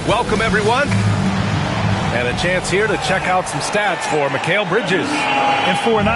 Welcome, everyone. And a chance here to check out some stats for Mikal Bridges. And for an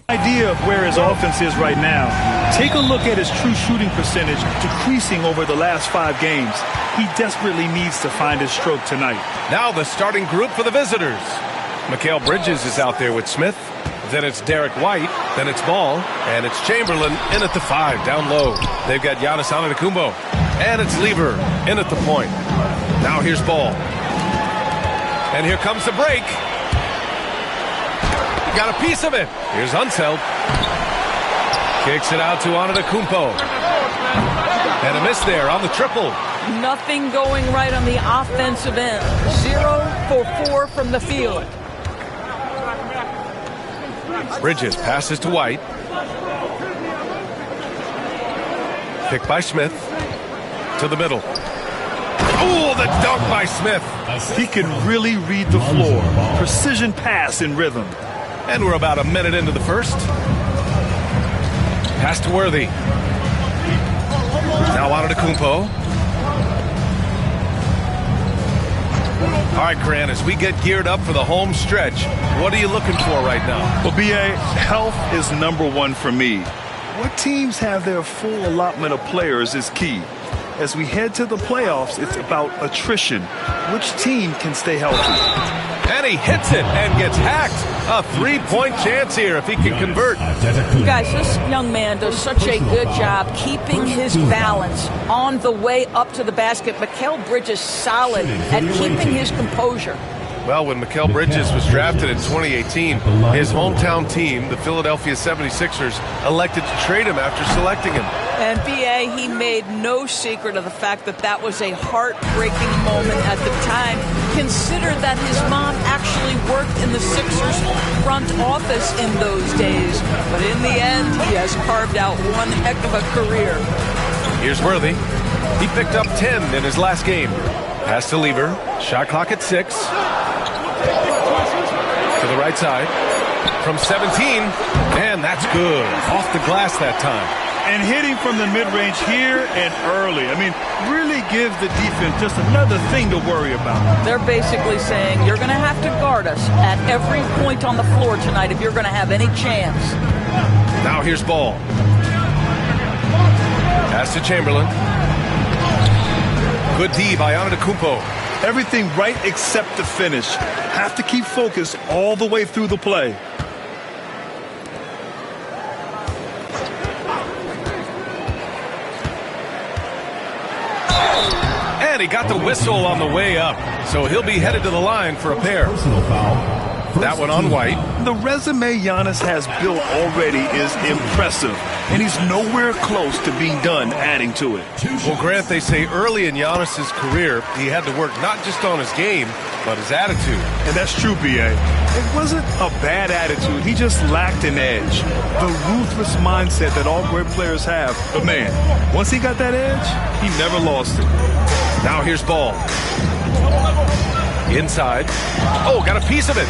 idea of where his offense is right now. Take a look at his true shooting percentage decreasing over the last 5 games. He desperately needs to find his stroke tonight. Now the starting group for the visitors. Mikal Bridges is out there with Smith. Then it's Derek White. Then it's Ball. And it's Chamberlain in at the 5 down low. They've got Giannis Antetokounmpo. And it's Lever in at the point. Now here's Ball. And here comes the break. Got a piece of it. Here's Unseld. Kicks it out to Antetokounmpo. And a miss there on the triple. Nothing going right on the offensive end. 0 for 4 from the field. Bridges passes to White. Pick by Smith. To the middle. Oh, the dunk by Smith. He can really read the floor. Precision pass in rhythm. And we're about a minute into the first. Pass to Worthy. Now Antetokounmpo. All right, Grant, as we get geared up for the home stretch, what are you looking for right now? Well, B.A., health is #1 for me. What teams have their full allotment of players is key. As we head to the playoffs, it's about attrition. Which team can stay healthy? And he hits it and gets hacked. A 3-point chance here if he can convert. Guys, this young man does such a good job keeping his balance on the way up to the basket. Mikal Bridges solid at keeping his composure. Well, when Mikal Bridges was drafted in 2018, his hometown team, the Philadelphia 76ers, elected to trade him after selecting him. And B.A., he made no secret of the fact that that was a heartbreaking moment at the time. Consider that his mom actually worked in the Sixers front office in those days. But in the end, he has carved out one heck of a career. Here's Worthy. He picked up 10 in his last game. Pass to Lever. Shot clock at 6. To the right side. From 17. And that's good. Off the glass that time. And hitting from the mid-range here and early. I mean, really gives the defense just another thing to worry about. They're basically saying you're going to have to guard us at every point on the floor tonight if you're going to have any chance. Now here's Ball. Pass to Chamberlain. Good D by Antetokounmpo. Everything right except the finish. Have to keep focused all the way through the play. And he got the whistle on the way up, so he'll be headed to the line for a pair. That one on White. The resume Giannis has built already is impressive, and he's nowhere close to being done adding to it. Well, Grant, they say early in Giannis's career, he had to work not just on his game, but his attitude. And that's true, B.A. It wasn't a bad attitude. He just lacked an edge. The ruthless mindset that all great players have. But, man, once he got that edge, he never lost it. Now here's Ball. Inside. Oh, got a piece of it.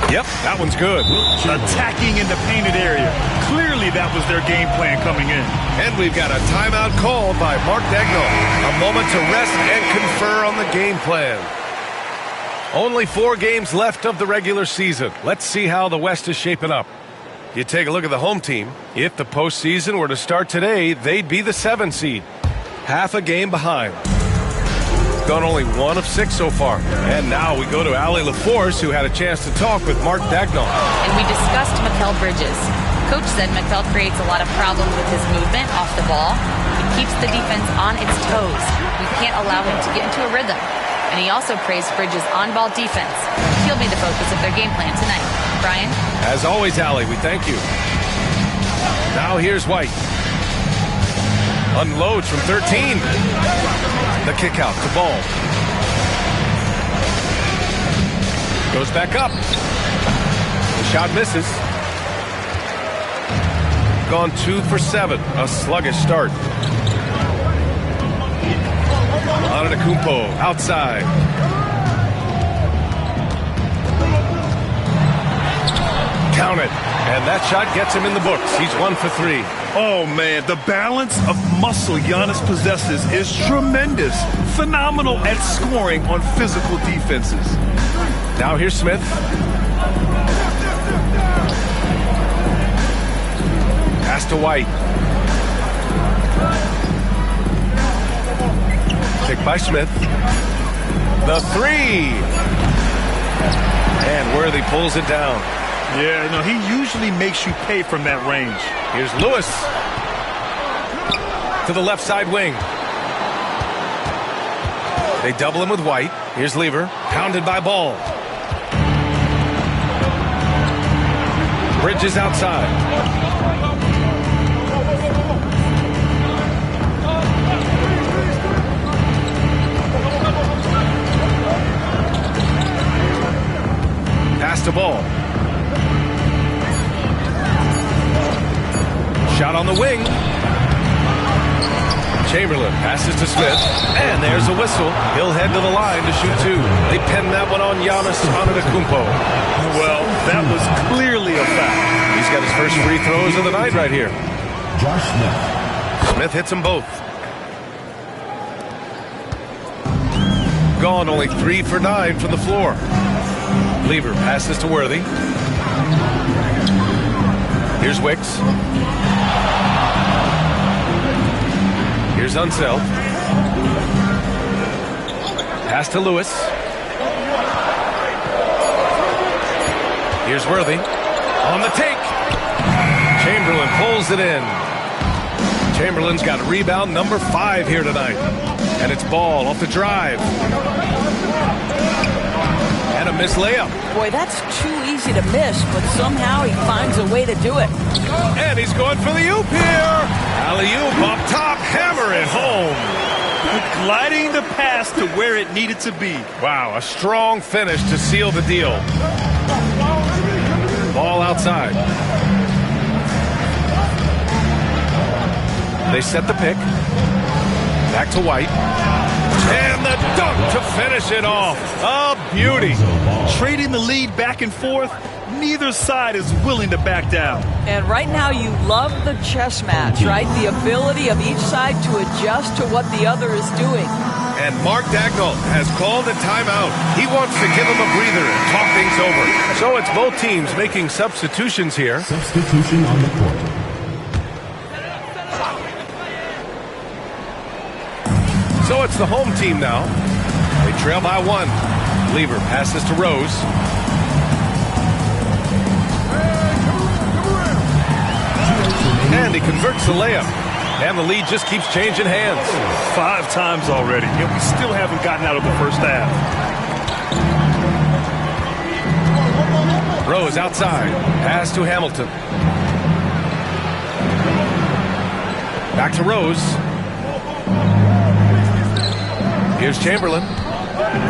Yep, that one's good. Attacking in the painted area. Clearly that was their game plan coming in. And we've got a timeout called by Mark Daigneault. A moment to rest and confer on the game plan. Only 4 games left of the regular season. Let's see how the West is shaping up. You take a look at the home team. If the postseason were to start today, they'd be the 7 seed. Half a game behind. Gone only 1 of 6 so far. And now we go to Allie LaForce, who had a chance to talk with Mark Daigneault. And we discussed Mikal Bridges. Coach said Mikal creates a lot of problems with his movement off the ball. He keeps the defense on its toes. We can't allow him to get into a rhythm. And he also praised Bridges' on-ball defense. He'll be the focus of their game plan tonight. Brian? As always, Allie, we thank you. Now here's White. Unloads from 13. The kick out to Ball. Goes back up. The shot misses. Gone 2 for 7. A sluggish start. Antetokounmpo outside. Count it. And that shot gets him in the books. He's 1 for 3. Oh, man, the balance of muscle Giannis possesses is tremendous. Phenomenal at scoring on physical defenses. Now here's Smith. Pass to White. Pick by Smith. The 3. And Worthy pulls it down. Yeah, no, he usually makes you pay from that range. Here's Lewis. To the left side wing. They double him with White. Here's Lever. Pounded by Ball. Bridges outside. Pass to Ball. Shot on the wing. Chamberlain passes to Smith. And there's a whistle. He'll head to the line to shoot 2. They pin that one on Giannis Antetokounmpo. Well, that was clearly a foul. He's got his first free throws of the night right here. Josh Smith. Smith hits them both. Gone only 3 for 9 from the floor. Lever passes to Worthy. Here's Wicks. Here's Unseld. Pass to Lewis. Here's Worthy. On the take. Chamberlain pulls it in. Chamberlain's got rebound number 5 here tonight. And it's Ball off the drive. And a missed layup. Boy, that's too easy to miss, but somehow he finds a way to do it. And he's going for the oop here. Alley-oop up top, hammer it home. Gliding the pass to where it needed to be. Wow, a strong finish to seal the deal. Ball outside. They set the pick. Back to White. And the dunk to finish it off. A beauty. Trading the lead back and forth, neither side is willing to back down. And right now you love the chess match, right? The ability of each side to adjust to what the other is doing. And Mark Daigneault has called a timeout. He wants to give them a breather and talk things over. So it's both teams making substitutions here. Substitution on the court. So it's the home team now. They trail by 1. Lever passes to Rose. And he converts the layup. And the lead just keeps changing hands. 5 times already, and we still haven't gotten out of the first half. Rose outside. Pass to Hamilton. Back to Rose. Here's Chamberlain.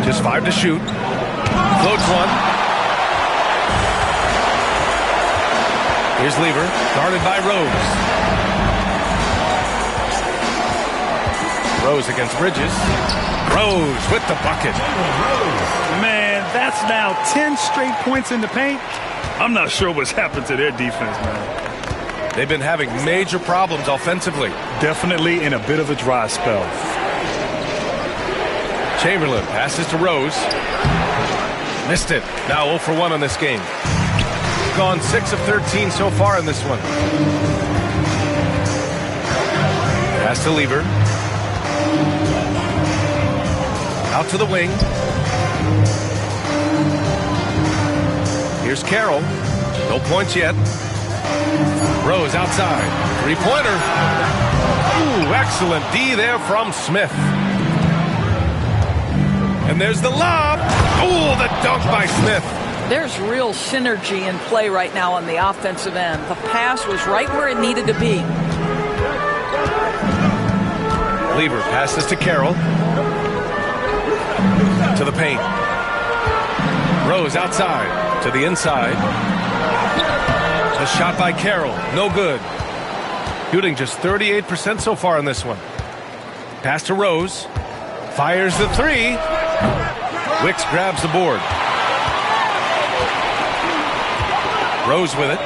Just 5 to shoot. Floats one. Here's Lever. Guarded by Rose. Rose against Bridges. Rose with the bucket. Man, that's now 10 straight points in the paint. I'm not sure what's happened to their defense, man. They've been having major problems offensively. Definitely in a bit of a dry spell. Chamberlain passes to Rose. Missed it. Now 0 for 1 on this game. Gone 6 of 13 so far in this one. Pass to Lever. Out to the wing. Here's Carroll. No points yet. Rose outside. 3-pointer. Ooh, excellent D there from Smith. And there's the lob. Oh, the dunk by Smith. There's real synergy in play right now on the offensive end. The pass was right where it needed to be. Lever passes to Carroll. To the paint. Rose outside to the inside. The shot by Carroll, no good. Shooting just 38% so far in this one. Pass to Rose. Fires the three. Wicks grabs the board. Rose with it.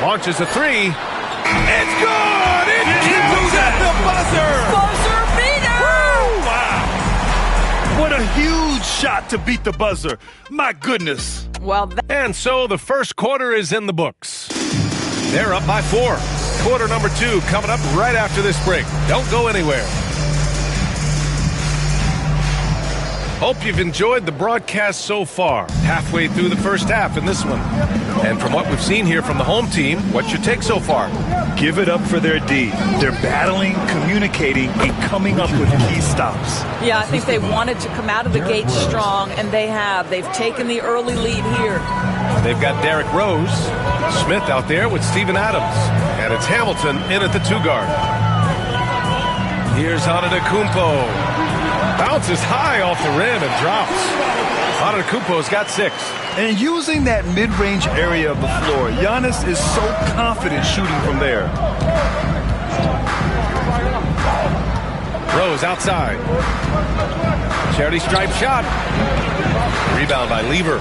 Launches a three. It's good! It's at the buzzer! Buzzer beater! Wow! What a huge shot to beat the buzzer. My goodness. Well, and so the first quarter is in the books. They're up by 4. Quarter number 2 coming up right after this break. Don't go anywhere. Hope you've enjoyed the broadcast so far. Halfway through the first half in this one. And from what we've seen here from the home team, what's your take so far? Give it up for their D. They're battling, communicating, and coming up with key stops. Yeah, I think they wanted to come out of the gate strong, and they have. They've taken the early lead here. They've got Derrick Rose, Smith out there with Steven Adams, and it's Hamilton in at the 2-guard. Here's Antetokounmpo. Bounces high off the rim and drops. Antetokounmpo's got 6. And using that mid-range area of the floor, Giannis is so confident shooting from there. Rose outside. Charity stripe shot. Rebound by Lever.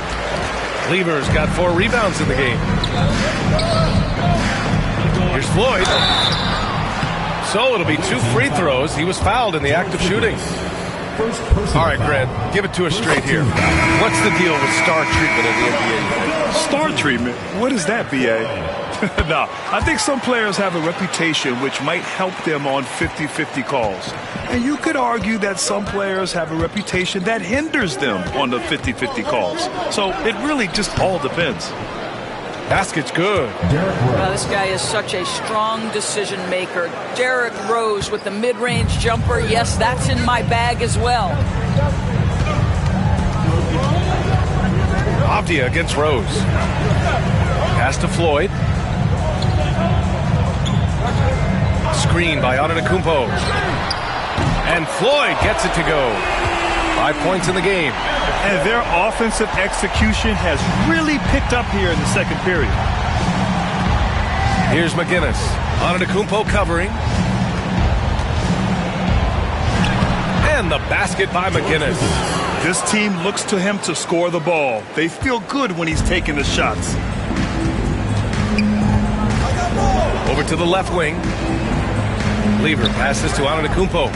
Lever's got 4 rebounds in the game. Here's Floyd. So it'll be 2 free throws. He was fouled in the act of shooting. All right, Grant, give it to us straight here. What's the deal with star treatment in the NBA? Star treatment? What is that, B.A.? No, I think some players have a reputation which might help them on 50-50 calls. And you could argue that some players have a reputation that hinders them on the 50-50 calls. So it really just all depends. Basket's good. Well, this guy is such a strong decision maker. Derrick Rose with the mid-range jumper. Yes, that's in my bag as well. Avdia against Rose. Pass to Floyd. Screen by Antetokounmpo. And Floyd gets it to go. 5 points in the game. And their offensive execution has really picked up here in the second period. Here's McGinnis. Antetokounmpo covering. And the basket by McGinnis. This team looks to him to score the ball. They feel good when he's taking the shots. Over to the left wing. Lever passes to Antetokounmpo.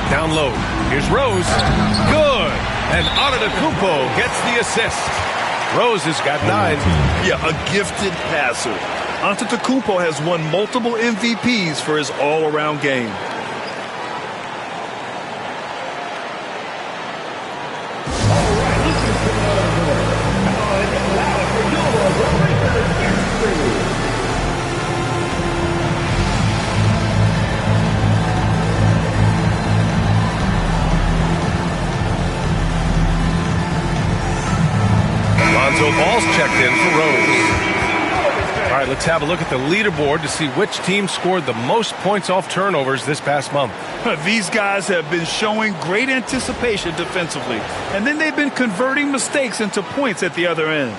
Down low. Here's Rose. Good. And Antetokounmpo gets the assist. Rose has got 9. Yeah, a gifted passer. Antetokounmpo has won multiple MVPs for his all-around game. Lonzo Ball's checked in for Rose. All right, let's have a look at the leaderboard to see which team scored the most points off turnovers this past month. These guys have been showing great anticipation defensively, and then they've been converting mistakes into points at the other end.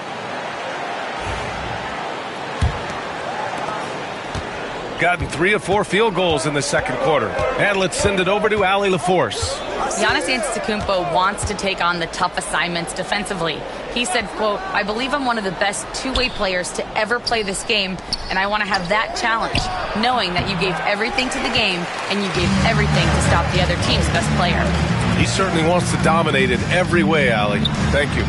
Gotten 3 of 4 field goals in the second quarter. And let's send it over to Allie LaForce. Giannis Antetokounmpo wants to take on the tough assignments defensively. He said, quote, "I believe I'm one of the best two-way players to ever play this game, and I want to have that challenge, knowing that you gave everything to the game and you gave everything to stop the other team's best player." He certainly wants to dominate in every way, Allie. Thank you.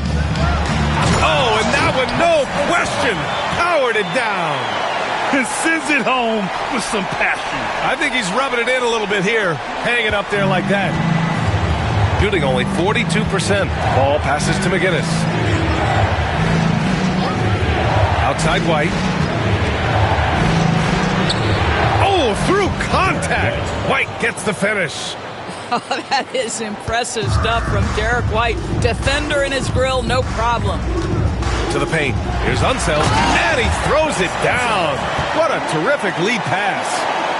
Oh, and that one, no question, powered it down. and sends it home with some passion. I think he's rubbing it in a little bit here, hanging up there like that. Shooting only 42%. Ball passes to McGinnis. Outside White. Oh, through contact. White gets the finish. Oh, that is impressive stuff from Derek White. Defender in his grill, no problem. To the paint. Here's Unseld, and he throws it down. What a terrific lead pass.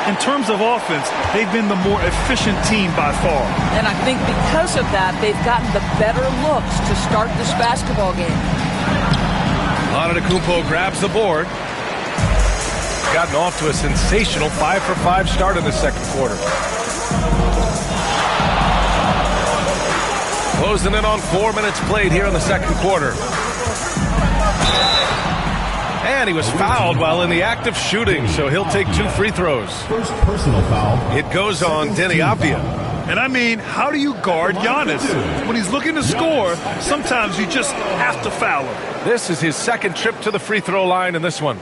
In terms of offense, they've been the more efficient team by far. And I think because of that, they've gotten the better looks to start this basketball game. Antetokounmpo grabs the board. Gotten off to a sensational 5-for-5 start in the second quarter. Closing in on 4 minutes played here in the second quarter. And he was fouled while in the act of shooting, so he'll take 2 free throws. First personal foul. It goes on Deni Avdija. And I mean, how do you guard Giannis? When he's looking to score, sometimes you just have to foul him. This is his second trip to the free throw line in this one.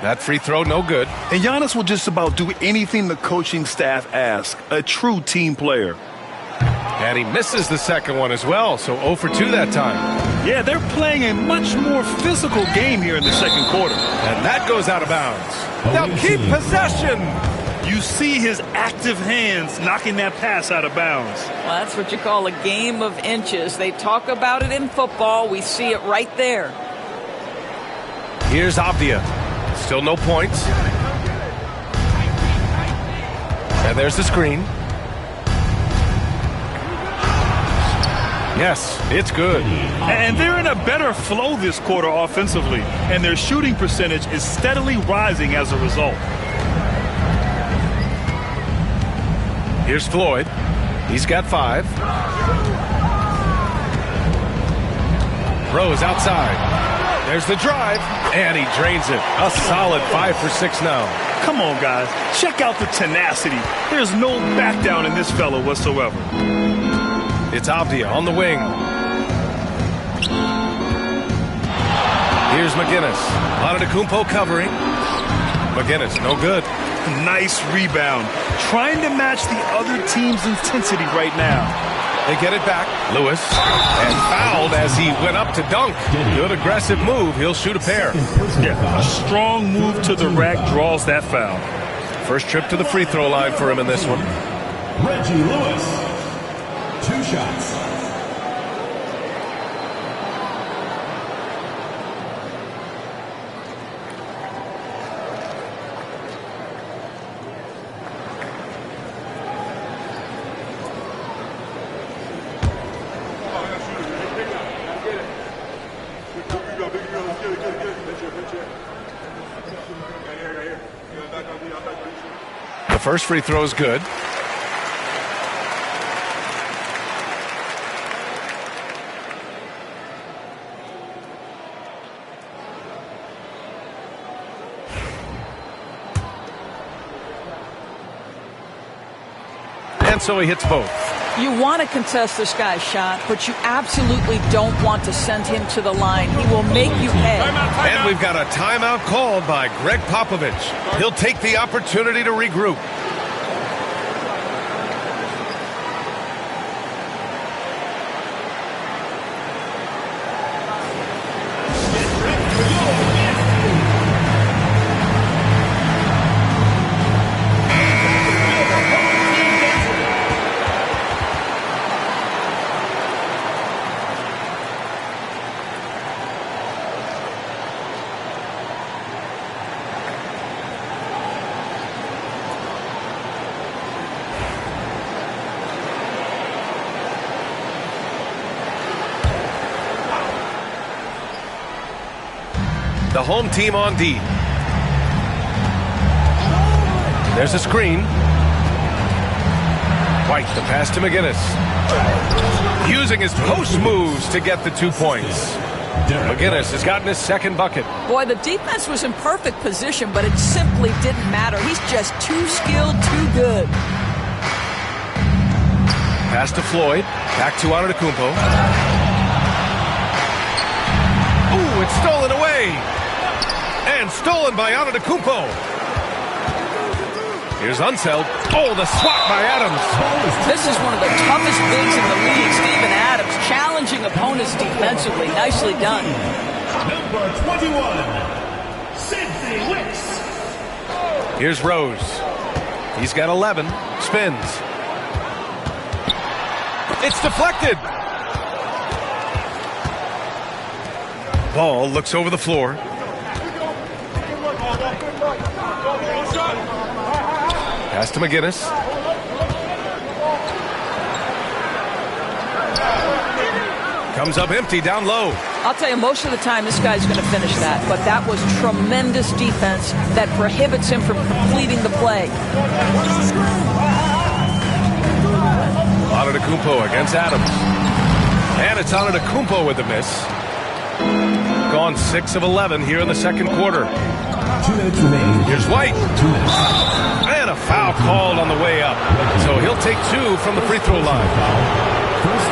That free throw, no good. And Giannis will just about do anything the coaching staff asks. A true team player. And he misses the second one as well, so 0 for 2 that time. Yeah, they're playing a much more physical game here in the second quarter. And that goes out of bounds. Now keep possession. You see his active hands knocking that pass out of bounds. Well, that's what you call a game of inches. They talk about it in football. We see it right there. Here's Avdija. Still no points. And there's the screen. Yes, it's good. And they're in a better flow this quarter offensively. And their shooting percentage is steadily rising as a result. Here's Floyd. He's got 5. Rose outside. There's the drive, and he drains it. A solid 5 for 6 now. Come on, guys. Check out the tenacity. There's no back down in this fella whatsoever. It's Avdija on the wing. Here's McGinnis. Antetokounmpo covering. McGinnis, no good. Nice rebound. Trying to match the other team's intensity right now. They get it back. Lewis. And fouled as he went up to dunk. Good aggressive move. He'll shoot a pair. Yeah, a strong move to the rack draws that foul. First trip to the free throw line for him in this one. Reggie Lewis. 2 shots. The first free throw is good. And so he hits both. You want to contest this guy's shot, but you absolutely don't want to send him to the line. He will make you pay. And we've got a timeout called by Greg Popovich. He'll take the opportunity to regroup. The home team on D. There's a screen. White, the pass to McGinnis. using his post moves to get the 2 points. McGinnis has gotten his second bucket. Boy, the defense was in perfect position, but it simply didn't matter. He's just too skilled, too good. Pass to Floyd. Back to Antetokounmpo. Ooh, it's stolen away. And stolen by Antetokounmpo. Here's Unseld. Oh, the swat by Adams. This is one of the toughest bigs in the league. Steven Adams challenging opponents defensively. Nicely done. Number 21, Sidney Wicks. Here's Rose. He's got 11. Spins. It's deflected. Ball looks over the floor. Pass to McGinnis. Comes up empty down low. I'll tell you, most of the time this guy's going to finish that, but that was tremendous defense that prohibits him from completing the play. Antetokounmpo against Adams. And it's Antetokounmpo with the miss. Gone 6 of 11 here in the second quarter. 2 minutes remaining. Here's White. 2 minutes. And a foul called on the way up. So he'll take 2 from the free throw line.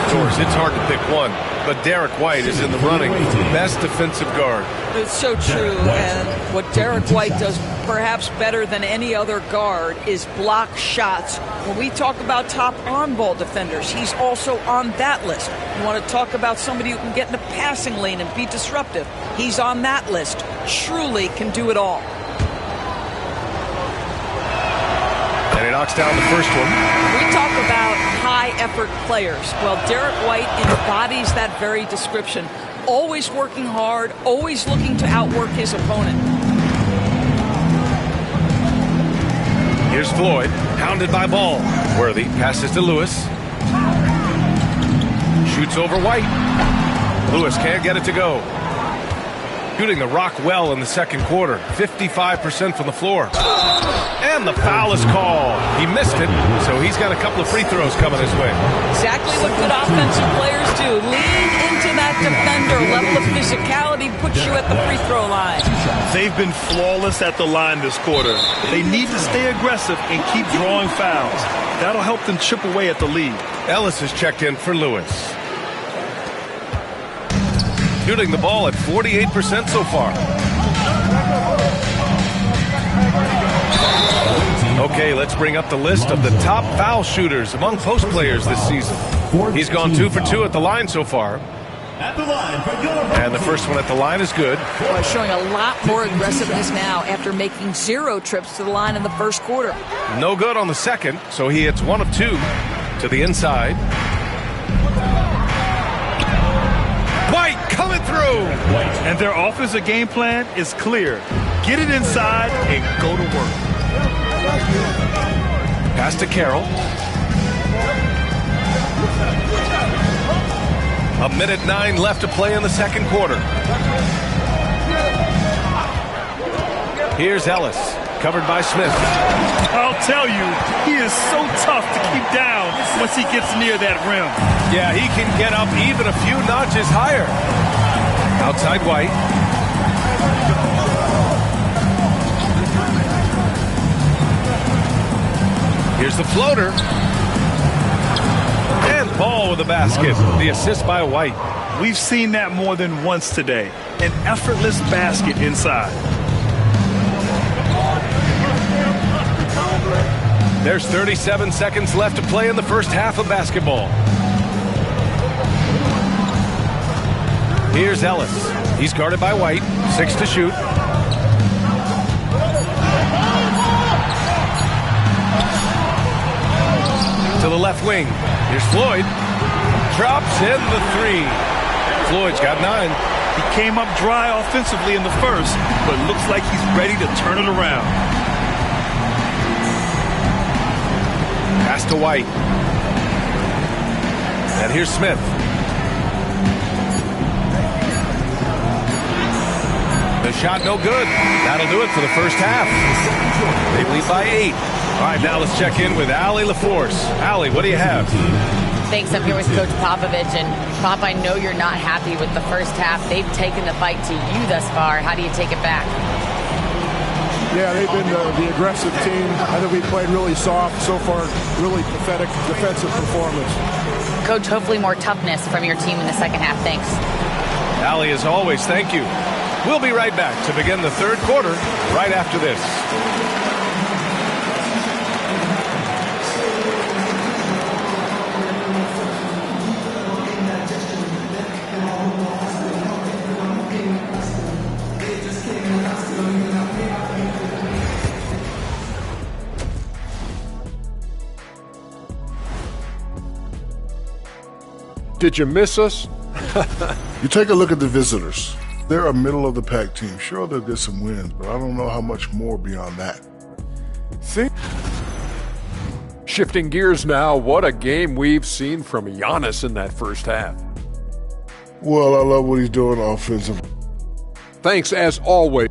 Of course, it's hard to pick one, but Derek White is in the running for best defensive guard. It's so true, and what Derek White does perhaps better than any other guard is block shots. When we talk about top on-ball defenders, he's also on that list. You want to talk about somebody who can get in the passing lane and be disruptive. He's on that list. Truly can do it all. And he knocks down the first one. We talk about high-effort players. Well, Derek White embodies that very description. Always working hard, always looking to outwork his opponent. Here's Floyd, hounded by Ball. Worthy passes to Lewis. Shoots over White. Lewis can't get it to go. Shooting the rock well in the second quarter. 55% from the floor. And the foul is called. He missed it, so he's got a couple of free throws coming his way. Exactly what good offensive players do. Lean into that defender. Level of physicality puts you at the free throw line. They've been flawless at the line this quarter. They need to stay aggressive and keep drawing fouls. That'll help them chip away at the lead. Ellis has checked in for Lewis. Shooting the ball at 48% so far. Okay, let's bring up the list of the top foul shooters among post players this season. He's gone 2 for 2 at the line so far. And the first one at the line is good. Boy, showing a lot more aggressiveness now after making 0 trips to the line in the first quarter. No good on the second, so he hits 1 of 2 to the inside. White coming through. And their offensive game plan is clear. Get it inside and go to work. Pass to Carroll. A minute 9 left to play in the second quarter. Here's Ellis, covered by Smith. I'll tell you, he is so tough to keep down once he gets near that rim. Yeah, he can get up even a few notches higher. Outside White. Here's the floater. And Ball with the basket. The assist by White. We've seen that more than once today. An effortless basket inside. There's 37 seconds left to play in the first half of basketball. Here's Ellis. He's guarded by White. 6 to shoot. To the left wing. Here's Floyd. Drops in the 3. Floyd's got 9. He came up dry offensively in the first, but looks like he's ready to turn it around. Pass to White. And here's Smith. The shot no good. That'll do it for the first half. They lead by 8. All right, now let's check in with Allie LaForce. Allie, what do you have? Thanks. I'm here with Coach Popovich. And Pop, I know you're not happy with the first half. They've taken the fight to you thus far. How do you take it back? Yeah, they've been the aggressive team. I think we played really soft so far. Really pathetic defensive performance. Coach, hopefully more toughness from your team in the second half. Thanks. Allie, as always, thank you. We'll be right back to begin the third quarter right after this. Did you miss us? You take a look at the visitors. They're a middle-of-the-pack team. Sure, they'll get some wins, but I don't know how much more beyond that. See? Shifting gears now, what a game we've seen from Giannis in that first half. Well, I love what he's doing offensively. Thanks, as always.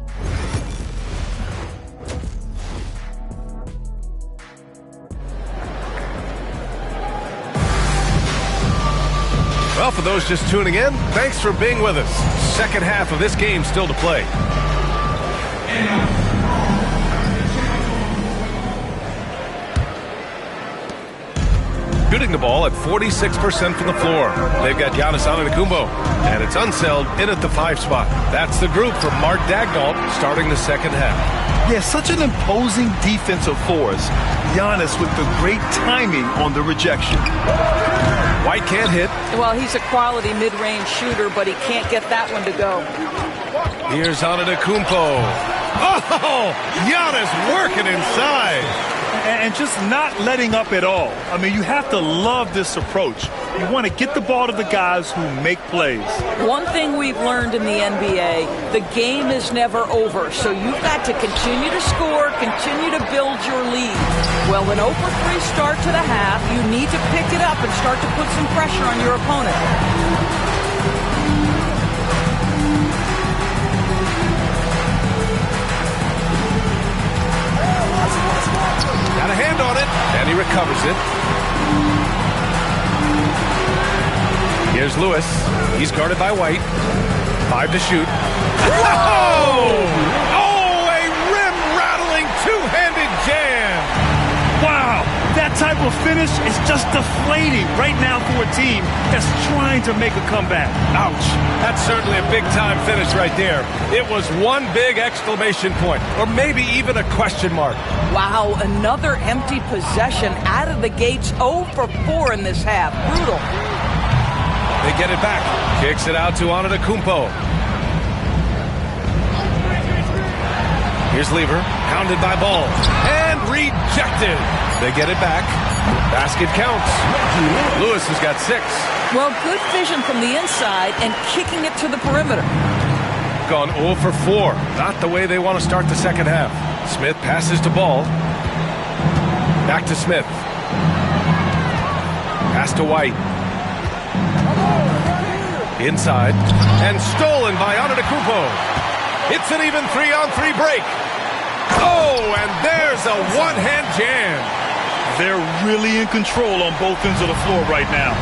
Well, for those just tuning in, thanks for being with us. Second half of this game still to play. Shooting the ball at 46% from the floor. They've got Giannis Antetokounmpo, and it's Unseld in at the 5 spot. That's the group for Mark Daigneault starting the second half. Yeah, such an imposing defensive force. Giannis with the great timing on the rejection. White can't hit. Well, he's a quality mid-range shooter, but he can't get that one to go. Here's Antetokounmpo. Oh, Giannis working inside. And just not letting up at all. I mean, you have to love this approach. You want to get the ball to the guys who make plays. One thing we've learned in the NBA, the game is never over. So you've got to continue to score, continue to build your lead. Well, an 0-for-3 start to the half, you need to pick it up and start to put some pressure on your opponent. Got a hand on it, and he recovers it. Here's Lewis. He's guarded by White. 5 to shoot. Whoa! Oh, a rim-rattling two-handed jam. Wow, that type of finish is just deflating right now for a team that's trying to make a comeback. Ouch. That's certainly a big-time finish right there. It was one big exclamation point, or maybe even a question mark. Wow, another empty possession out of the gates. 0 for 4 in this half. Brutal. They get it back. Kicks it out to Antetokounmpo. Here's Lever, pounded by Ball, and rejected. They get it back. Basket counts. Lewis has got 6. Well, good vision from the inside and kicking it to the perimeter. Gone 0 for 4. Not the way they want to start the second half. Smith passes to Ball. Back to Smith. Pass to White. Inside. And stolen by Antetokounmpo. It's an even 3-on-3 break. Oh, and there's a one-hand jam. They're really in control on both ends of the floor right now,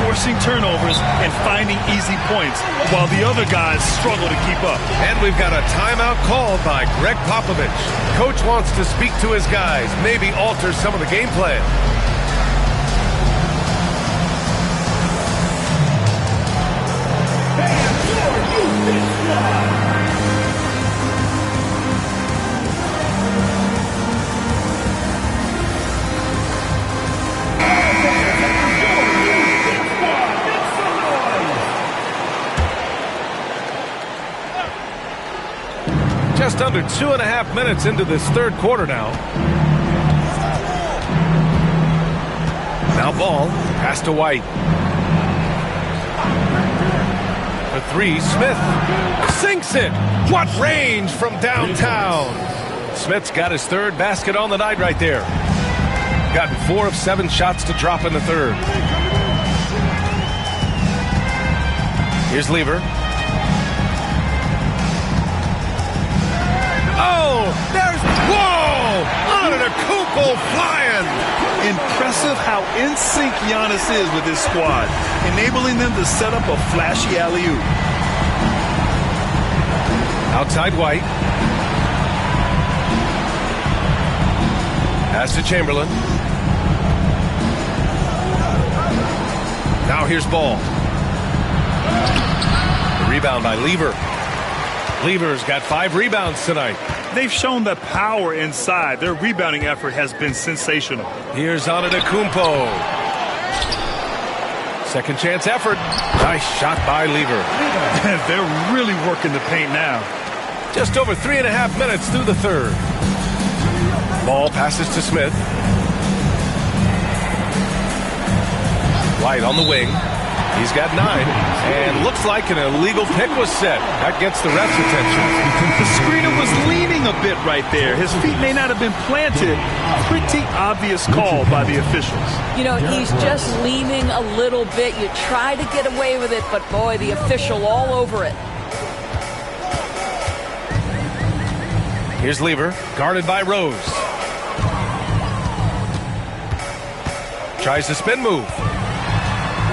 forcing turnovers and finding easy points while the other guys struggle to keep up. And we've got a timeout called by Greg Popovich. Coach wants to speak to his guys, maybe alter some of the game plan. Just under 2.5 minutes into this third quarter now. Now Ball, pass to White. For 3, Smith sinks it. What range from downtown. Smith's got his third basket on the night right there. Gotten 4 of 7 shots to drop in the third. Here's Lever. Oh, there's, whoa! Antetokounmpo flying! Impressive how in sync Giannis is with his squad, enabling them to set up a flashy alley-oop. Outside White. Pass to Chamberlain. Now here's Ball. The rebound by Lever. Lever's got 5 rebounds tonight. They've shown the power inside. Their rebounding effort has been sensational. Here's Antetokounmpo. Second chance effort. Nice shot by Lever. They're really working the paint now. Just over 3.5 minutes through the third. Ball passes to Smith. White on the wing. He's got 9. And looks like an illegal pick was set. That gets the ref's attention. The screener was leaning a bit right there. His feet may not have been planted. Pretty obvious call by the officials. You know, he's just leaning a little bit. You try to get away with it, but boy, the official all over it. Here's Lever, guarded by Rose. Tries the spin move.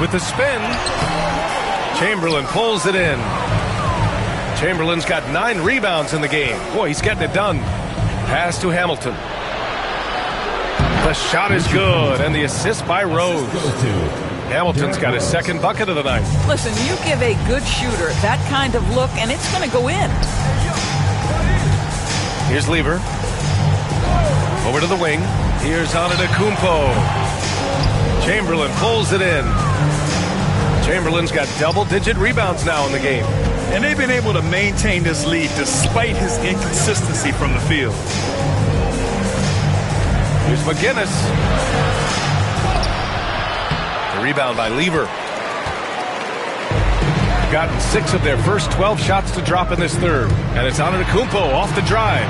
With the spin, Chamberlain pulls it in. Chamberlain's got 9 rebounds in the game. Boy, he's getting it done. Pass to Hamilton. The shot is good, and the assist by Rose. Hamilton's got his second bucket of the night. Listen, you give a good shooter that kind of look, and it's going to go in. Here's Lever. Over to the wing. Here's Antetokounmpo. Chamberlain pulls it in. Chamberlain's got double-digit rebounds now in the game. And they've been able to maintain this lead despite his inconsistency from the field. Here's McGinnis. The rebound by Lever. Gotten 6 of their first 12 shots to drop in this third. And it's Antetokounmpo off the drive.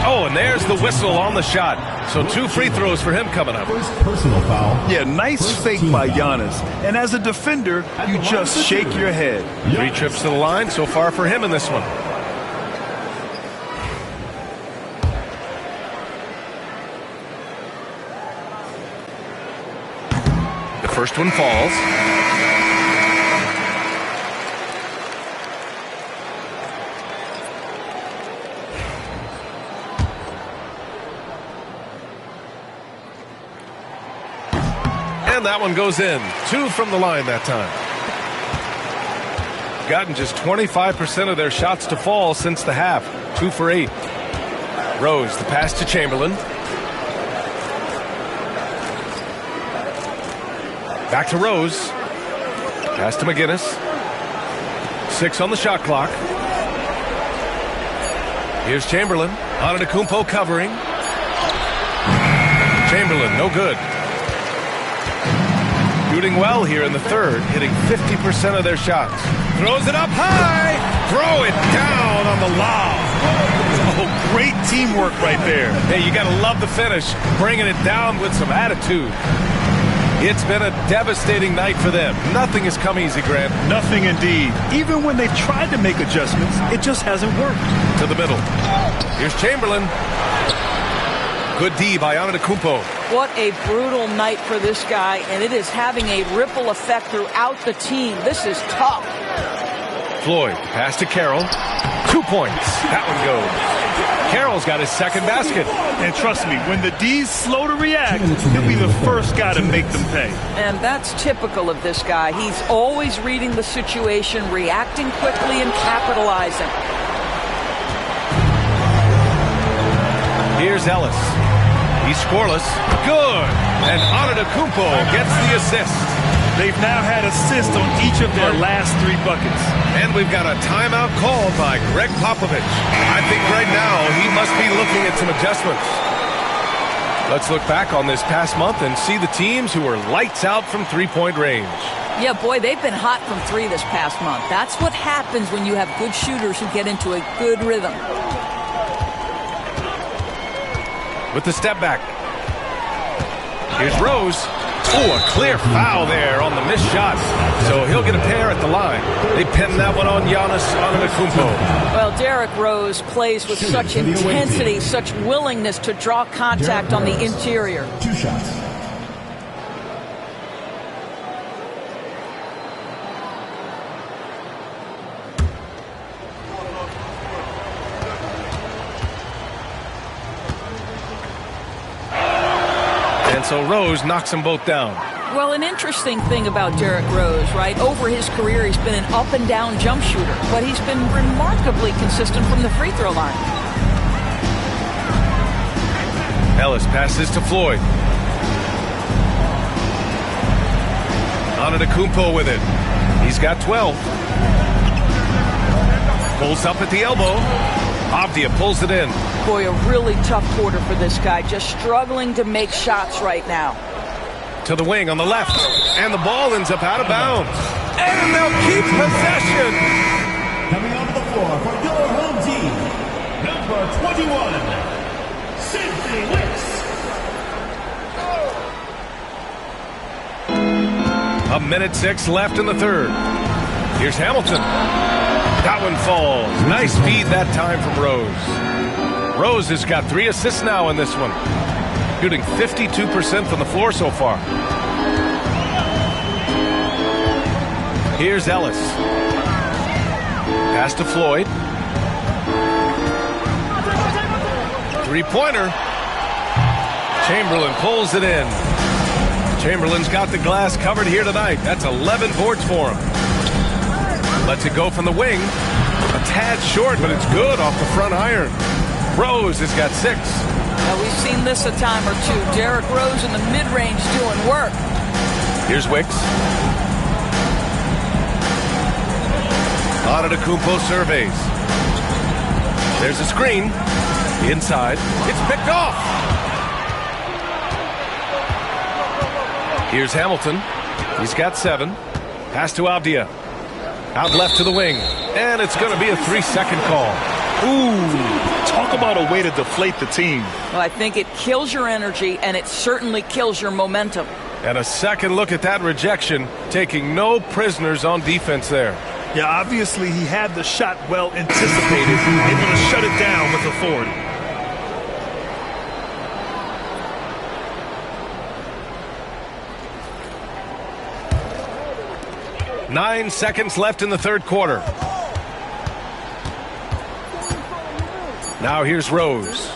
Oh, and there's the whistle on the shot. So 2 free throws for him coming up. Personal foul. Yeah, nice fake by Giannis. And as a defender, you just shake your head. 3 trips to the line so far for him in this one. The first one falls. And that one goes in. 2 from the line that time. Gotten just 25% of their shots to fall since the half. 2 for 8. Rose, the pass to Chamberlain. Back to Rose. Pass to McGinnis. 6 on the shot clock. Here's Chamberlain. Antetokounmpo covering. Chamberlain, no good. Shooting well here in the third, hitting 50% of their shots. Throws it up high. Throw it down on the lob. Oh, great teamwork right there. Hey, you got to love the finish. Bringing it down with some attitude. It's been a devastating night for them. Nothing has come easy, Grant. Nothing indeed. Even when they've tried to make adjustments, it just hasn't worked. To the middle. Here's Chamberlain. Good D by Antetokounmpo. What a brutal night for this guy, and it is having a ripple effect throughout the team. This is tough. Floyd, pass to Carroll. 2 points. That one goes. Carroll's got his second basket. And trust me, when the D's slow to react, he'll be the first guy to make them pay. And that's typical of this guy. He's always reading the situation, reacting quickly, and capitalizing. Here's Ellis. He's scoreless. Good. And Antetokounmpo gets the assist. They've now had assists on each of their last 3 buckets. And we've got a timeout called by Greg Popovich. I think right now he must be looking at some adjustments. Let's look back on this past month and see the teams who are lights out from three-point range. Yeah, boy, they've been hot from 3 this past month. That's what happens when you have good shooters who get into a good rhythm. With the step back. Here's Rose. Oh, a clear foul there on the missed shot. So he'll get a pair at the line. They pin that one on Giannis Antetokounmpo. Well, Derrick Rose plays with such intensity, such willingness to draw contact on the interior. 2 shots. And so Rose knocks them both down. Well, an interesting thing about Derrick Rose, right? Over his career, he's been an up-and-down jump shooter, but he's been remarkably consistent from the free throw line. Ellis passes to Floyd. Antetokounmpo with it. He's got 12. Pulls up at the elbow. Avdia pulls it in. Boy, a really tough quarter for this guy, just struggling to make shots right now. To the wing on the left, and the ball ends up out of bounds. And they'll keep possession. Coming onto the floor for your home team, number 21, Sidney Wicks. A minute 6 left in the third. Here's Hamilton. That one falls. Nice feed that time from Rose. Rose has got 3 assists now in this one. Shooting 52% from the floor so far. Here's Ellis. Pass to Floyd. 3-pointer. Chamberlain pulls it in. Chamberlain's got the glass covered here tonight. That's 11 boards for him. Lets it go from the wing. A tad short, but it's good off the front iron. Rose has got 6. Now, we've seen this a time or two. Derrick Rose in the mid-range doing work. Here's Wicks. Antetokounmpo surveys. There's a screen. Inside. It's picked off. Here's Hamilton. He's got 7. Pass to Avdia. Out left to the wing. And it's going to be a 3-second call. Ooh. Talk about a way to deflate the team. Well, I think it kills your energy, and it certainly kills your momentum. And a second look at that rejection, taking no prisoners on defense there. Yeah, obviously he had the shot well anticipated, able to shut it down with authority. Nine seconds left in the third quarter. Now here's Rose.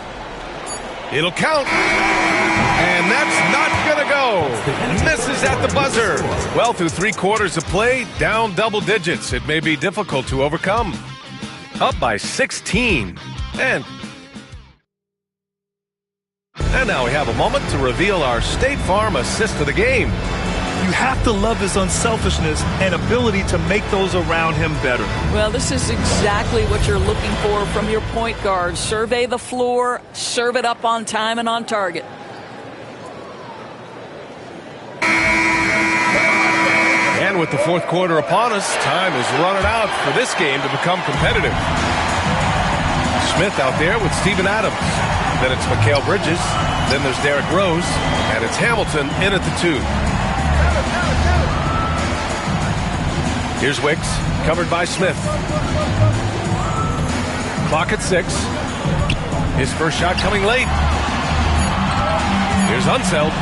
It'll count. And that's not going to go. Misses at the buzzer. Well, through 3 quarters of play, down double digits. It may be difficult to overcome. Up by 16. And now we have a moment to reveal our State Farm assist of the game. You have to love his unselfishness and ability to make those around him better. Well, this is exactly what you're looking for from your point guard. Survey the floor, serve it up on time and on target. And with the fourth quarter upon us, time is running out for this game to become competitive. Smith out there with Steven Adams. Then it's Mikal Bridges. Then there's Derrick Rose. And it's Hamilton in at the 2. Here's Wicks, covered by Smith. Clock at 6. His first shot coming late. Here's Unseld.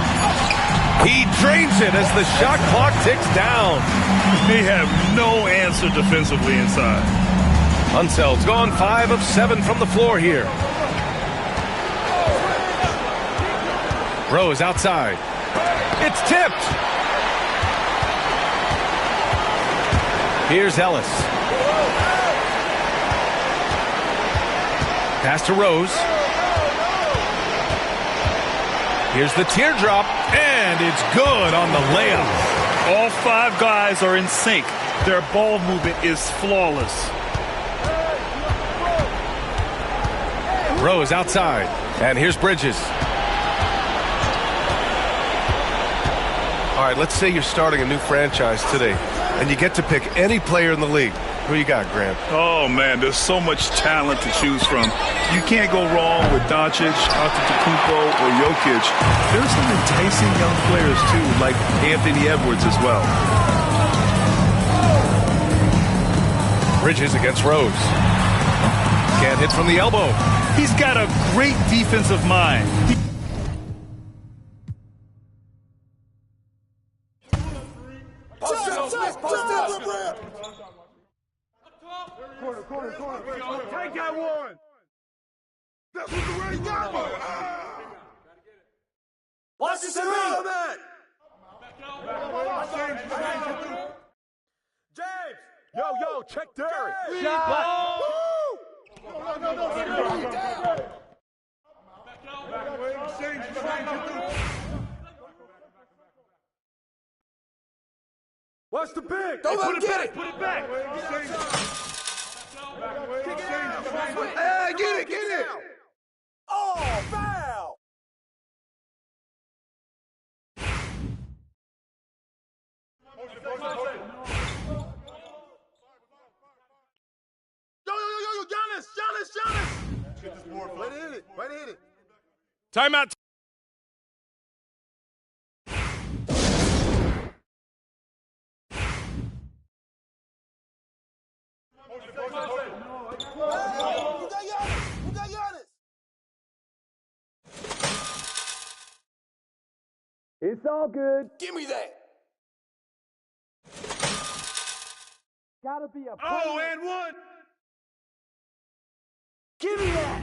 He drains it as the shot clock ticks down. They have no answer defensively inside. Unseld's gone 5 of 7 from the floor here. Rose outside. It's tipped. Here's Ellis. Pass to Rose. Here's the teardrop, and it's good on the layup. All 5 guys are in sync. Their ball movement is flawless. Rose outside, and here's Bridges. All right, let's say you're starting a new franchise today, and you get to pick any player in the league. Who you got, Graham? Oh, man, there's so much talent to choose from. You can't go wrong with Doncic, Antetokounmpo, or Jokic. There's some enticing young players, too, like Anthony Edwards as well. Bridges against Rose. Can't hit from the elbow. He's got a great defensive mind. Take that one. That's what the way got one. Watch the screen, man. James. Yo, check Derek. Shot. What's the big? Don't let him get it. Put it back. Hey, get it. Oh, foul. Yo, Giannis. Get this board. Way to hit it. Timeout. Who got Giannis? It's all good. Give me that. Gotta be a and one. Give me that.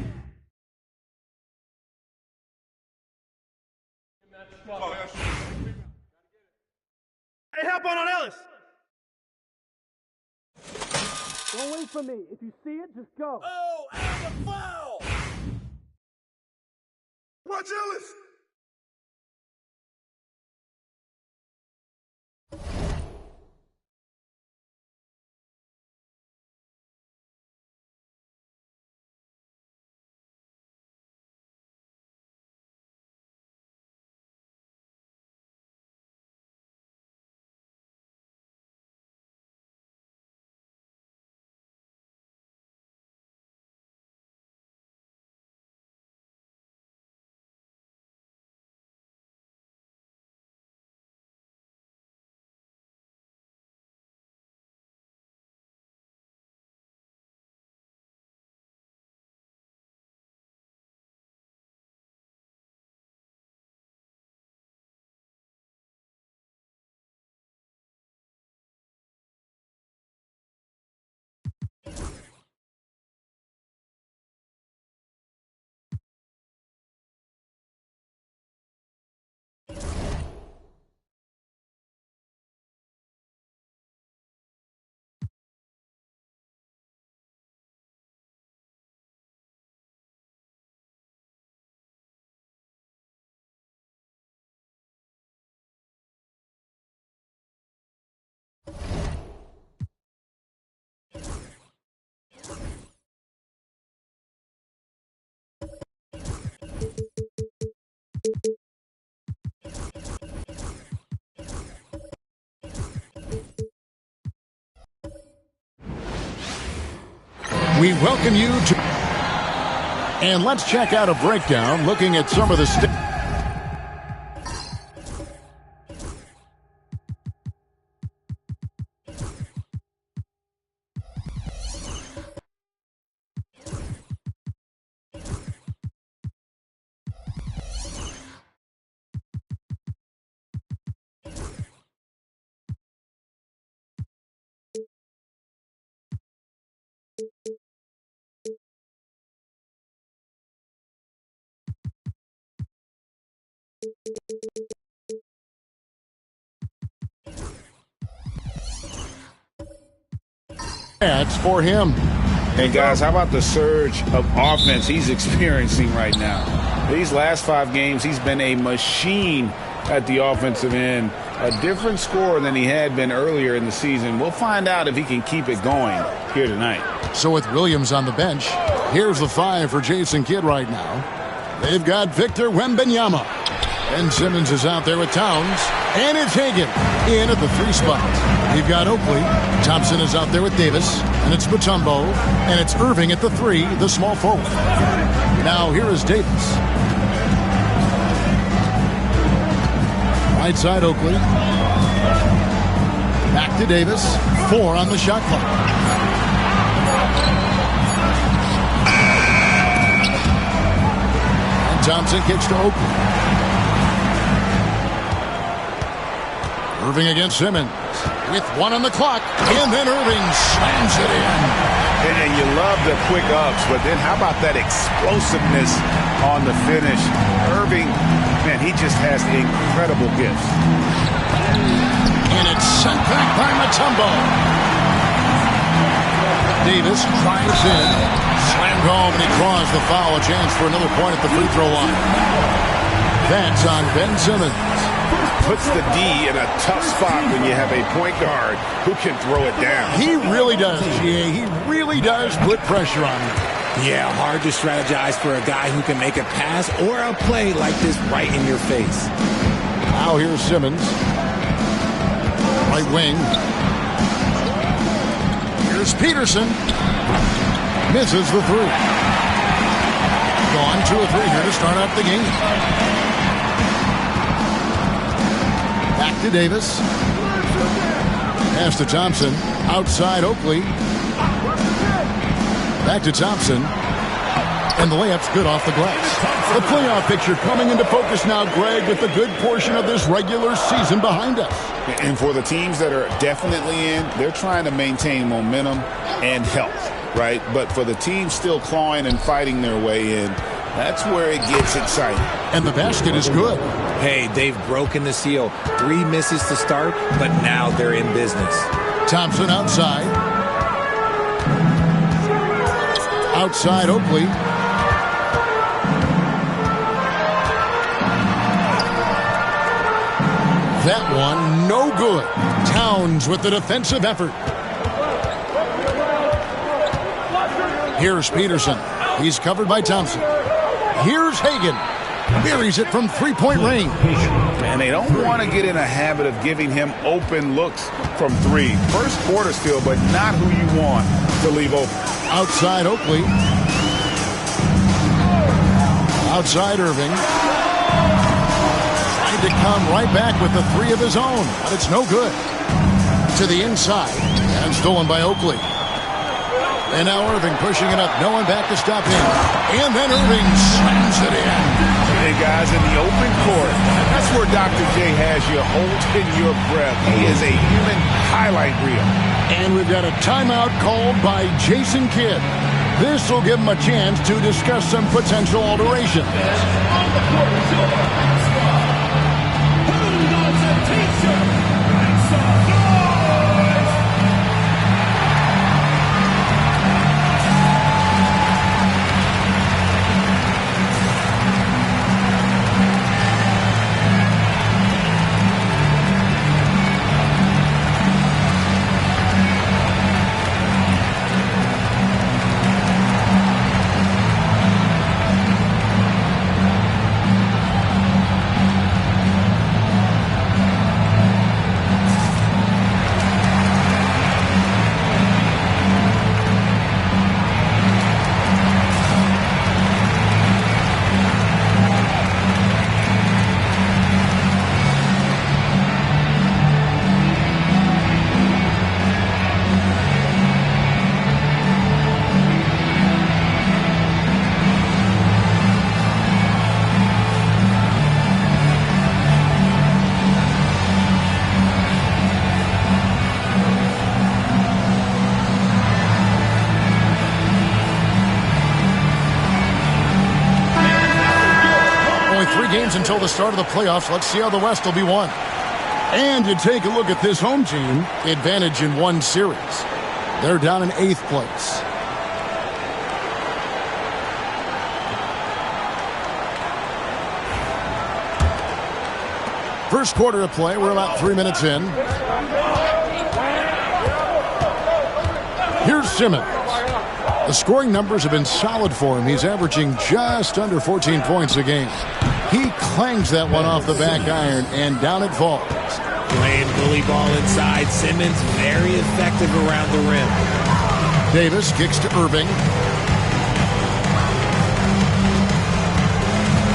Hey, help on Ellis. Don't wait for me. If you see it, just go. Oh, and the foul! Watch Ellis! We welcome you to... And let's check out a breakdown looking at some of the... That's for him. Hey, guys, how about the surge of offense he's experiencing right now? These last 5 games, he's been a machine at the offensive end. A different scorer than he had been earlier in the season. We'll find out if he can keep it going here tonight. So with Williams on the bench, here's the 5 for Jason Kidd right now. They've got Victor Wembanyama. Ben Simmons is out there with Towns. And it's Hagan in at the 3 spot. You've got Oakley. Thompson is out there with Davis. And it's Mutombo. And it's Irving at the 3, the small forward. Now here is Davis. Right side Oakley. Back to Davis. 4 on the shot clock. And Thompson kicks to Oakley. Irving against Simmons with 1 on the clock, and then Irving slams it in. And you love the quick ups, but then how about that explosiveness on the finish? Irving, man, he just has incredible gifts. And it's sent back by Mutombo. Davis drives in, slammed home, and he draws the foul. A chance for another point at the free throw line. That's on Ben Simmons. Puts the D in a tough spot when you have a point guard who can throw it down. He really does, GA. He really does put pressure on him. Yeah, hard to strategize for a guy who can make a pass or a play like this right in your face. Now here's Simmons. Right wing. Here's Peterson. Misses the 3. Gone 2 of 3 here to start out the game. Back to Davis. Pass to Thompson. Outside Oakley. Back to Thompson. And the layup's good off the glass. The playoff picture coming into focus now, Greg, with a good portion of this regular season behind us. And for the teams that are definitely in, they're trying to maintain momentum and health, right? But for the teams still clawing and fighting their way in, that's where it gets exciting. And the basket is good. Hey, they've broken the seal. 3 misses to start, but now they're in business. Thompson outside. Outside Oakley. That one, no good. Towns with the defensive effort. Here's Peterson. He's covered by Thompson. Here's Hagan. Buries it from 3-point range. And they don't want to get in a habit of giving him open looks from 3. First quarter still, but not who you want to leave open. Outside Oakley. Outside Irving. Trying to come right back with the 3 of his own, but it's no good. To the inside, and stolen by Oakley. And now Irving pushing it up. No one back to stop him. And then Irving slams it in. Hey, guys, in the open court, that's where Dr. J has you holding your breath. He is a human highlight reel. And we've got a timeout called by Jason Kidd. This will give him a chance to discuss some potential alterations. Until the start of the playoffs. Let's see how the West will be won. And you take a look at this home team, advantage in 1 series. They're down in 8th place. First quarter of play. We're about 3 minutes in. Here's Simmons. The scoring numbers have been solid for him. He's averaging just under 14 points a game. He clangs that one off the back iron, and down it falls. Playing bully ball inside. Simmons very effective around the rim. Davis kicks to Irving.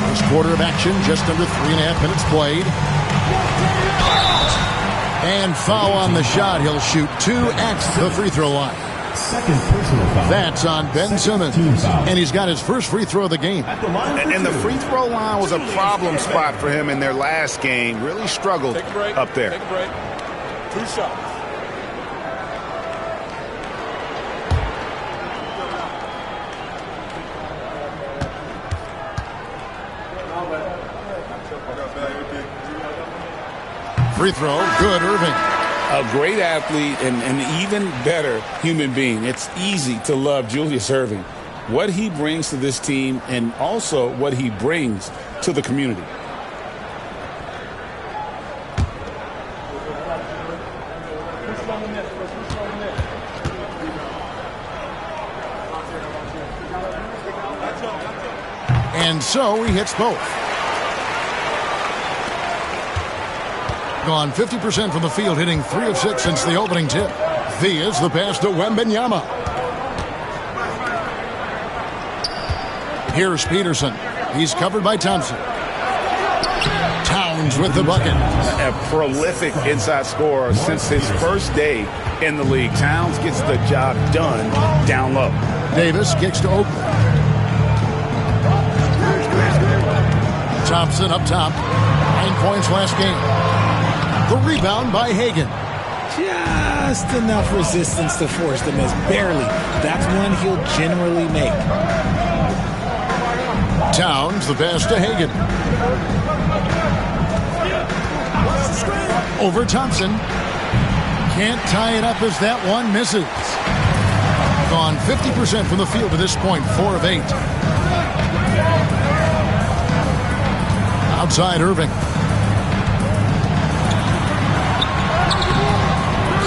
First quarter of action, just under 3.5 minutes played. And foul on the shot. He'll shoot 2 at the free throw line. Second personal foul. That's on Ben Simmons. And he's got his first free throw of the game. And the free throw line was a problem spot for him in their last game. Really struggled up there. Take a break. 2 shots. Free throw, good, Irving. A great athlete and an even better human being. It's easy to love Julius Erving. What he brings to this team and also what he brings to the community. And so he hits both. Gone 50% from the field, hitting 3 of 6 since the opening tip. Thea's the pass to Wembanyama. Here's Peterson. He's covered by Thompson. Towns with the bucket. A prolific inside scorer since his first day in the league. Towns gets the job done down low. Davis kicks to Oakley. Thompson up top. 9 points last game. The rebound by Hagan. Just enough resistance to force the miss. Barely. That's one he'll generally make. Towns, the pass to Hagan. Over Thompson. Can't tie it up as that one misses. Gone 50% from the field to this point. 4 of 8. Outside Irving.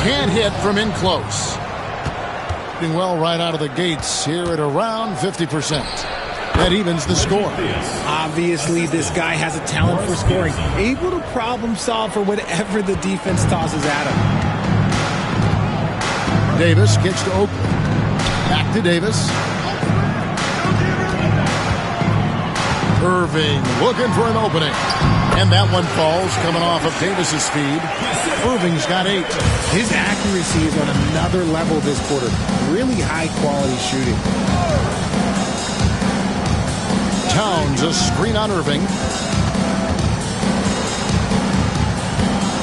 Can't hit from in close. Doing well right out of the gates here at around 50%. That evens the score. Obviously, this guy has a talent for scoring. Able to problem solve for whatever the defense tosses at him. Davis kicks to Oakley. Back to Davis. Irving looking for an opening. And that one falls coming off of Davis's speed. Irving's got 8. His accuracy is on another level this quarter. Really high quality shooting. Towns a screen on Irving.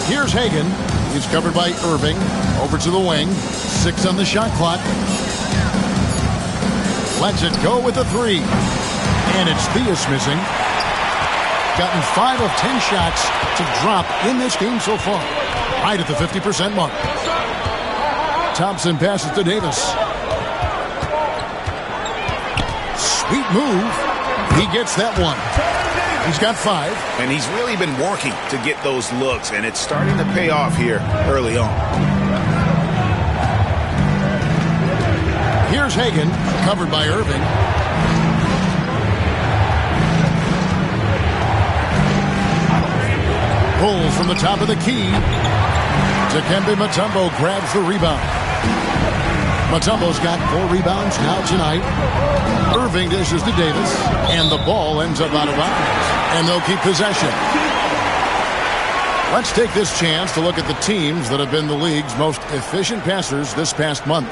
Here's Hagan. He's covered by Irving. Over to the wing. 6 on the shot clock. Lets it go with the 3. And it's Theus missing. Gotten 5 of 10 shots to drop in this game so far. Right at the 50% mark. Thompson passes to Davis. Sweet move. He gets that one. He's got 5. And he's really been working to get those looks, and it's starting to pay off here early on. Here's Hagan, covered by Irving. Pulls from the top of the key. Dikembe Mutombo grabs the rebound. Mutombo's got 4 rebounds now tonight. Irving dishes to Davis, and the ball ends up out of bounds. And they'll keep possession. Let's take this chance to look at the teams that have been the league's most efficient passers this past month.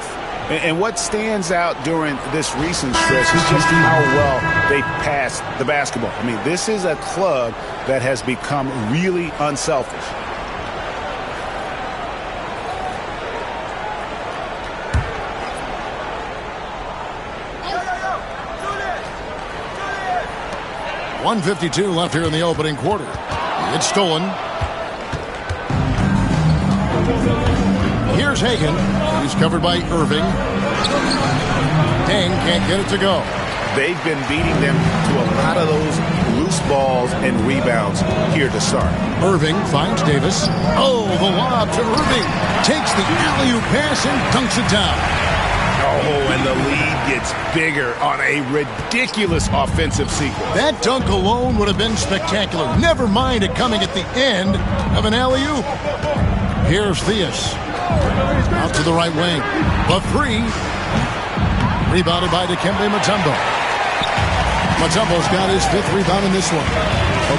And what stands out during this recent stretch is just how well they pass the basketball. I mean, this is a club that has become really unselfish. .152 left here in the opening quarter. It's stolen. Here's Hagan. He's covered by Irving. Dang can't get it to go. They've been beating them to a lot of those loose balls and rebounds here to start. Irving finds Davis. Oh, the lob to Irving. Takes the alley-oop pass and dunks it down. Oh, and the lead gets bigger on a ridiculous offensive sequence. That dunk alone would have been spectacular. Never mind it coming at the end of an alley-oop. Here's Theus. Out to the right wing. The three. Rebounded by Dikembe Mutombo. Mutombo's got his 5th rebound in this one.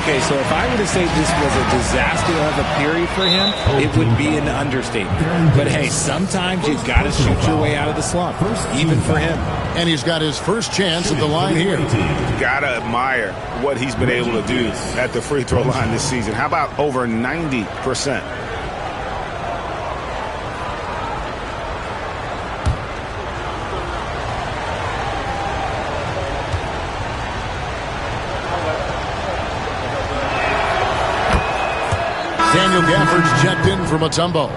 Okay, so if I were to say this was a disaster of a period for him, it would be an understatement. But hey, sometimes you've got to shoot your way out of the slump, even for him. And he's got his first chance at the line here. Gotta admire what he's been able to do at the free throw line this season. How about over 90%? Daniel Gafford's checked in for Mutombo.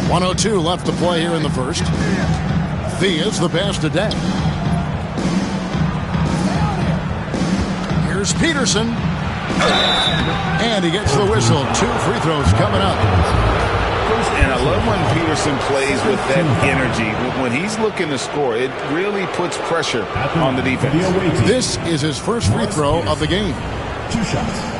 .102 left to play here in the first. Theus the pass to Deng. Here's Peterson. And he gets the whistle. 2 free throws coming up. And I love when Peterson plays with that energy. When he's looking to score, it really puts pressure on the defense. This is his first free throw of the game. 2 shots.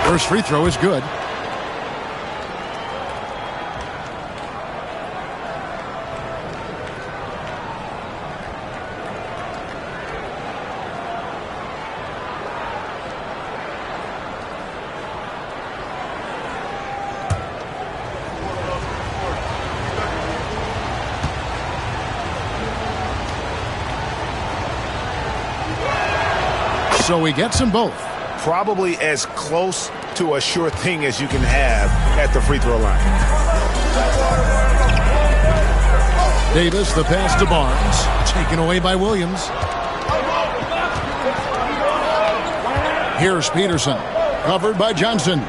First free throw is good. So he gets them both. Probably as close to a sure thing as you can have at the free throw line. Davis, the pass to Barnes. Taken away by Williams. Here's Peterson. Covered by Johnson.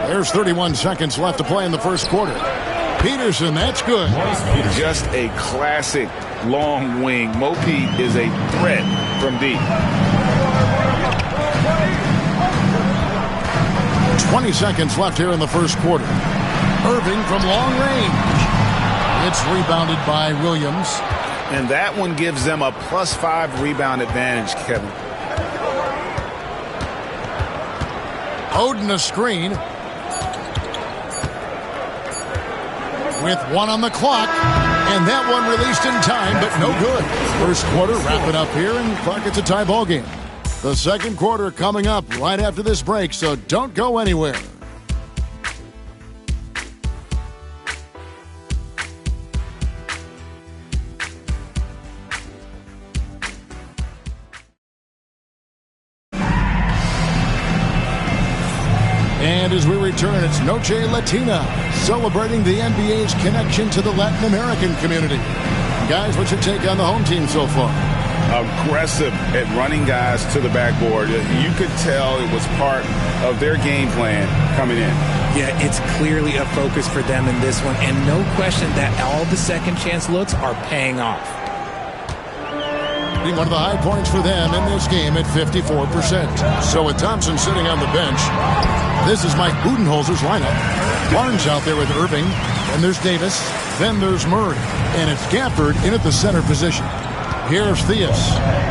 There's 31 seconds left to play in the first quarter. Peterson, that's good. Just a classic long wing. Mopi is a threat from deep. 20 seconds left here in the first quarter. Irving from long range. It's rebounded by Williams. And that one gives them a +5 rebound advantage, Kevin. Oden a screen. With 1 on the clock. And that one released in time, but no good. First quarter, wrap it up here, and clock it's a tie ball game. The second quarter coming up right after this break, so don't go anywhere. And as we return, it's Noche Latina, celebrating the NBA's connection to the Latin American community. Guys, what's your take on the home team so far? Aggressive at running guys to the backboard. You could tell it was part of their game plan coming in. Yeah, it's clearly a focus for them in this one, and no question that all the second chance looks are paying off. One of the high points for them in this game at 54%. So with Thompson sitting on the bench, this is Mike Budenholzer's lineup. Barnes out there with Irving, and there's Davis, then there's Murray, and it's Gafford in at the center position. Here's Theus,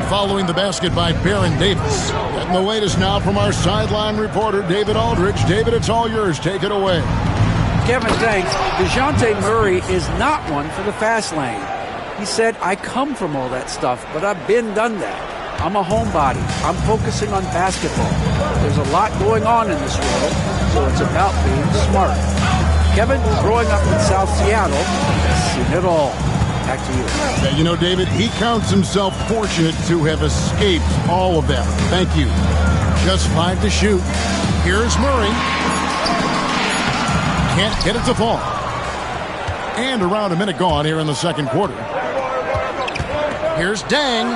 following the basket by Baron Davis. And the latest now from our sideline reporter, David Aldridge. David, it's all yours. Take it away. Kevin, thanks. DeJounte Murray is not one for the fast lane. He said, I come from all that stuff, but I've done that. I'm a homebody. I'm focusing on basketball. There's a lot going on in this world, so it's about being smart. Kevin, growing up in South Seattle, has seen it all. Back to you. Yeah, you know, David, he counts himself fortunate to have escaped all of that. Thank you. Just 5 to shoot. Here's Murray. Can't get it to fall. And around a minute gone here in the second quarter. Here's Dang.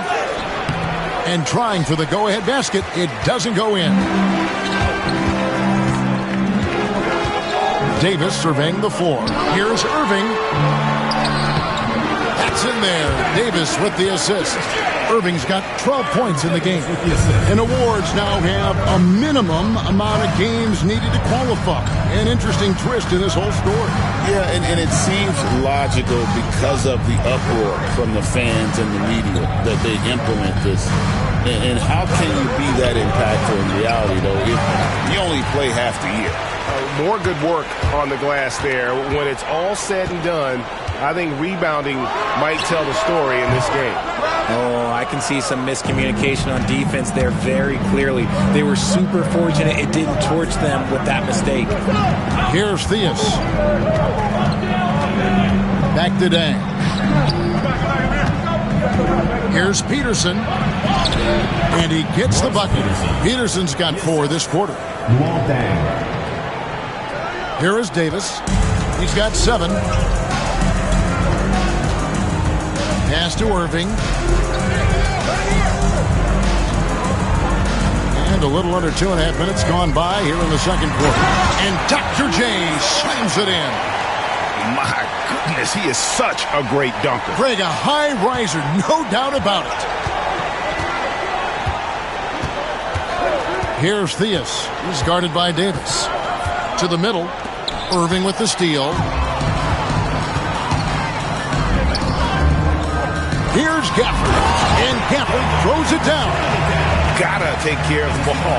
And trying for the go-ahead basket. It doesn't go in. Davis surveying the floor. Here's Irving. That's in there. Davis with the assist. Irving's got 12 points in the game. And awards now have a minimum amount of games needed to qualify. An interesting twist in this whole story. Yeah, and it seems logical because of the uproar from the fans and the media that they implement this. And how can you be that impactful in reality, though, if you only play half the year? More good work on the glass there. When it's all said and done, I think rebounding might tell the story in this game. Oh, I can see some miscommunication on defense there very clearly. They were super fortunate it didn't torch them with that mistake. Here's Theus. Back to Dang. Here's Peterson. And he gets the bucket. Peterson's got 4 this quarter. Here is Davis. He's got 7. Pass to Irving. And a little under 2.5 minutes gone by here in the second quarter. And Dr. J slams it in. My goodness, he is such a great dunker. Greg, a high riser, no doubt about it. Here's Theus. He's guarded by Davis. To the middle. Irving with the steal. Here's Gafford. And Gafford throws it down. Gotta take care of the ball.